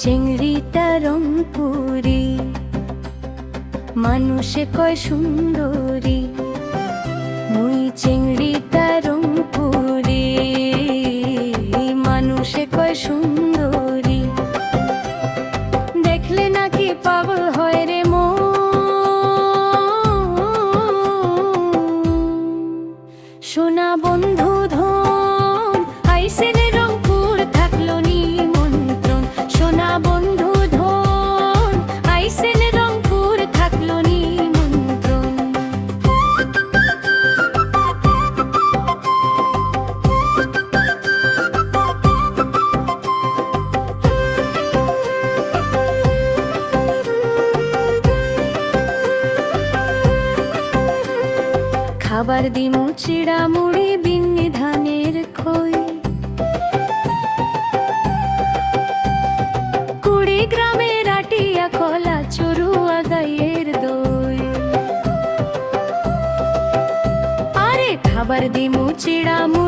চেংড়িটা রংপুরি, মানুষে কয় সুন্দরী। মুই চেংড়িটা রংপুরি, মানুষে কয় সুন্দরী। দেখলে নাকি পাগল হয় রে মন। সোনা বন্ধু ধন আইসে রে রংপুর, থাকলো নিমন্ত্রণ। সোনা বন্ধু ধন আইসে রে রংপুর, থাকলো নিমন্ত্রণ। খাবার দিমু চিড়া মুড়ি, বিন্নি ধানের খই। কুড়িগ্রামের আটিয়া কলা, চড়ুয়া গাইয়ের দই। আরে খাবার দিমু চিড়া মুড়ি,